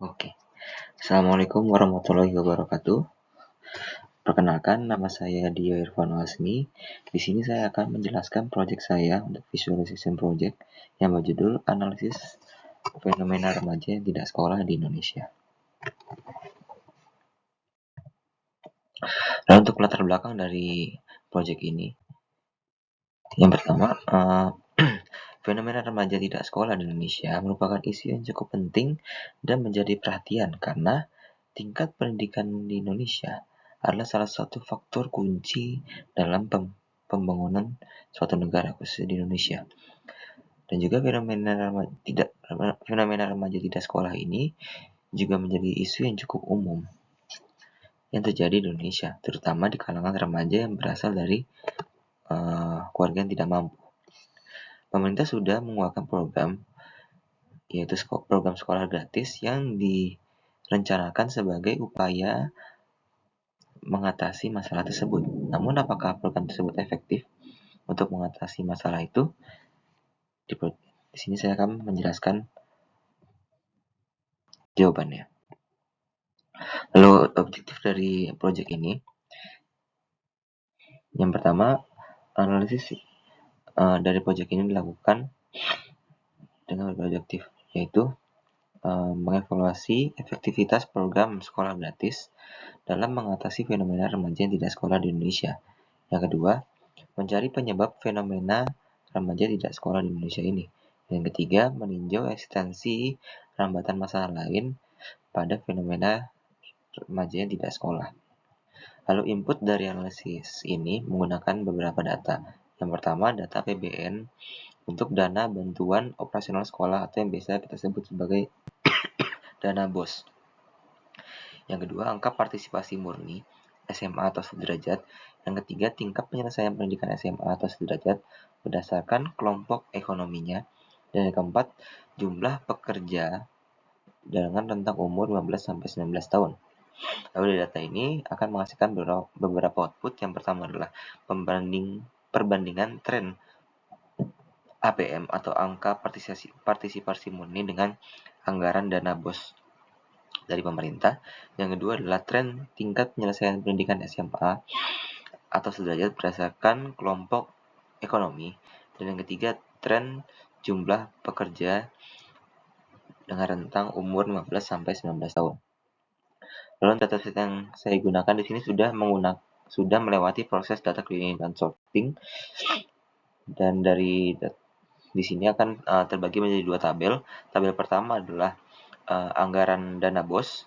Oke. Assalamualaikum warahmatullahi wabarakatuh. Perkenalkan, nama saya Dio Irfan Wasmi. Di sini saya akan menjelaskan proyek saya untuk visualization project yang berjudul Analisis Fenomena Remaja yang Tidak Sekolah di Indonesia. Lalu untuk latar belakang dari proyek ini, yang pertama, fenomena remaja tidak sekolah di Indonesia merupakan isu yang cukup penting dan menjadi perhatian karena tingkat pendidikan di Indonesia adalah salah satu faktor kunci dalam pembangunan suatu negara, khususnya di Indonesia. Dan juga fenomena remaja tidak sekolah ini juga menjadi isu yang cukup umum yang terjadi di Indonesia, terutama di kalangan remaja yang berasal dari keluarga yang tidak mampu. Pemerintah sudah mengeluarkan program, yaitu program sekolah gratis yang direncanakan sebagai upaya mengatasi masalah tersebut. Namun apakah program tersebut efektif untuk mengatasi masalah itu? Di sini saya akan menjelaskan jawabannya. Lalu objektif dari proyek ini, yang pertama, analisis dari proyek ini dilakukan dengan berobjektif, yaitu mengevaluasi efektivitas program sekolah gratis dalam mengatasi fenomena remaja yang tidak sekolah di Indonesia. Yang kedua, mencari penyebab fenomena remaja tidak sekolah di Indonesia ini. Yang ketiga, meninjau eksistensi rambatan masalah lain pada fenomena remaja yang tidak sekolah. Lalu input dari analisis ini menggunakan beberapa data. Yang pertama, data APBN untuk dana bantuan operasional sekolah atau yang biasa kita sebut sebagai dana BOS. Yang kedua, angka partisipasi murni SMA atau sederajat. Yang ketiga, tingkat penyelesaian pendidikan SMA atau sederajat berdasarkan kelompok ekonominya. Dan yang keempat, jumlah pekerja dengan rentang umur 15-19 tahun. Lalu dari data ini akan menghasilkan beberapa output. Yang pertama adalah perbandingan tren APM atau angka partisipasi murni dengan anggaran dana BOS dari pemerintah. Yang kedua adalah tren tingkat penyelesaian pendidikan SMA atau sederajat berdasarkan kelompok ekonomi. Dan yang ketiga, tren jumlah pekerja dengan rentang umur 15-19 tahun. Lalu dataset yang saya gunakan di sini sudah melewati proses data cleaning dan sorting. Dan di sini akan terbagi menjadi dua tabel. Tabel pertama adalah anggaran dana BOS,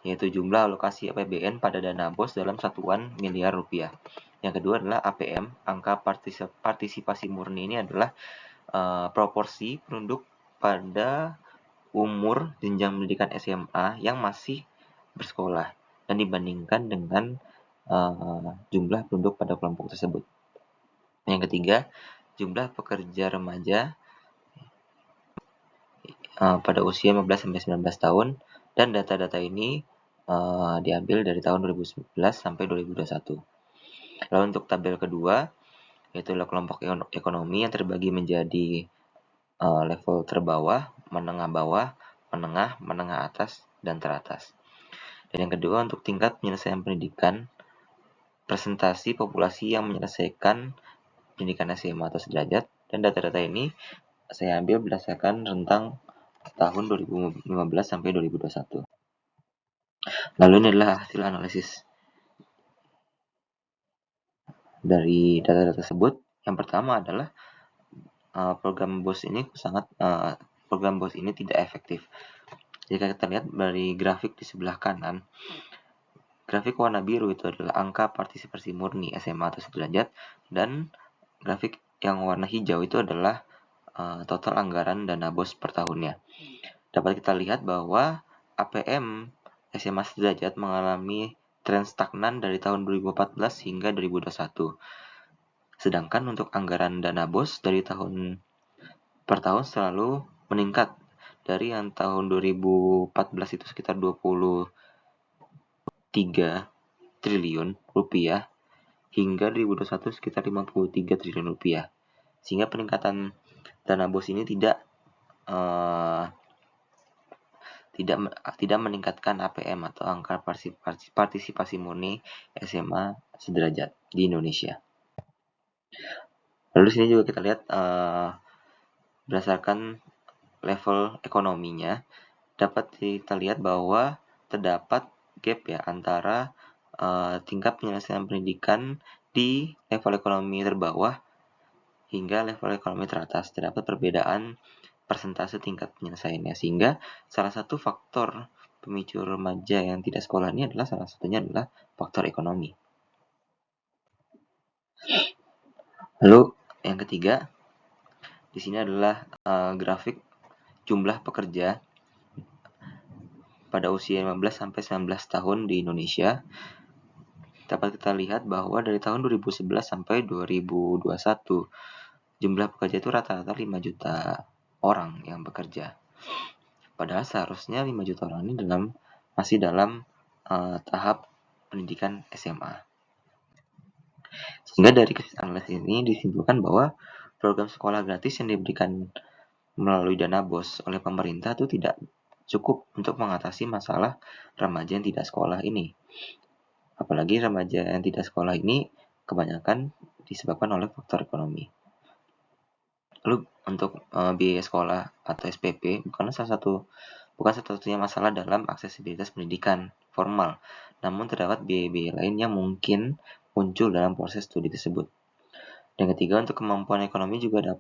yaitu jumlah alokasi APBN pada dana BOS dalam satuan miliar rupiah. Yang kedua adalah APM, angka partisipasi murni ini adalah proporsi penduduk pada umur jenjang pendidikan SMA yang masih bersekolah dan dibandingkan dengan jumlah penduduk pada kelompok tersebut. Yang ketiga, jumlah pekerja remaja pada usia 15-19 tahun, dan data-data ini diambil dari tahun 2011 sampai 2021. Lalu untuk tabel kedua, yaitu kelompok ekonomi yang terbagi menjadi level terbawah, bawah, menengah atas, dan teratas. Dan yang kedua untuk tingkat penyelesaian pendidikan, presentasi populasi yang menyelesaikan pendidikan SMA atau sederajat, dan data-data ini saya ambil berdasarkan rentang tahun 2015 sampai 2021. Lalu ini adalah hasil analisis dari data-data tersebut. Yang pertama adalah program BOS ini tidak efektif. Jika kita lihat dari grafik di sebelah kanan, grafik warna biru itu adalah angka partisipasi murni SMA atau sederajat, dan grafik yang warna hijau itu adalah total anggaran dana BOS per tahunnya. Dapat kita lihat bahwa APM SMA sederajat mengalami tren stagnan dari tahun 2014 hingga 2021. Sedangkan untuk anggaran dana BOS dari tahun per tahun selalu meningkat dari yang tahun 2014 itu sekitar 23 triliun rupiah hingga 2021 sekitar 53 triliun rupiah. Sehingga peningkatan dana BOS ini tidak tidak meningkatkan APM atau angka partisipasi murni SMA sederajat di Indonesia. Lalu di sini juga kita lihat berdasarkan level ekonominya, dapat kita lihat bahwa terdapat gap ya antara tingkat penyelesaian pendidikan di level ekonomi terbawah hingga level ekonomi teratas. Terdapat perbedaan persentase tingkat penyelesaiannya, sehingga salah satu faktor pemicu remaja yang tidak sekolah ini adalah salah satunya adalah faktor ekonomi. Lalu yang ketiga di sini adalah grafik jumlah pekerja pada usia 15 sampai 19 tahun di Indonesia. Dapat kita lihat bahwa dari tahun 2011 sampai 2021 jumlah pekerja itu rata-rata 5 juta orang yang bekerja. Padahal seharusnya 5 juta orang ini masih dalam tahap pendidikan SMA. Sehingga dari analisis ini disimpulkan bahwa program sekolah gratis yang diberikan melalui dana BOS oleh pemerintah itu tidak cukup untuk mengatasi masalah remaja yang tidak sekolah ini. Apalagi remaja yang tidak sekolah ini kebanyakan disebabkan oleh faktor ekonomi. Lalu untuk biaya sekolah atau SPP bukan satu-satunya masalah dalam aksesibilitas pendidikan formal, namun terdapat biaya-biaya lain yang mungkin muncul dalam proses studi tersebut. Dan ketiga, untuk kemampuan ekonomi juga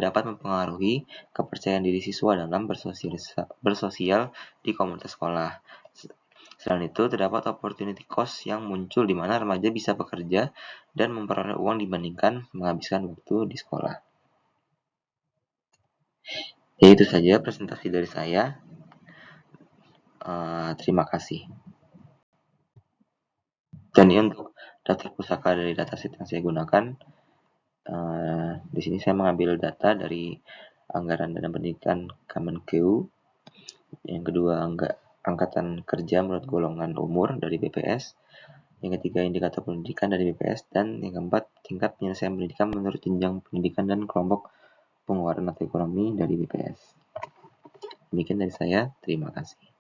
dapat mempengaruhi kepercayaan diri siswa dalam bersosial di komunitas sekolah. Selain itu, terdapat opportunity cost yang muncul di mana remaja bisa bekerja dan memperoleh uang dibandingkan menghabiskan waktu di sekolah. Ya, itu saja presentasi dari saya. Terima kasih. Dan ini untuk daftar pusaka dari dataset yang saya gunakan. Di sini saya mengambil data dari anggaran dana pendidikan Kemenkeu. Yang kedua, angkatan kerja menurut golongan umur dari BPS. Yang ketiga, indikator pendidikan dari BPS. Dan yang keempat, tingkat penyelesaian pendidikan menurut jenjang pendidikan dan kelompok pengeluaran atau ekonomi dari BPS. Demikian dari saya, terima kasih.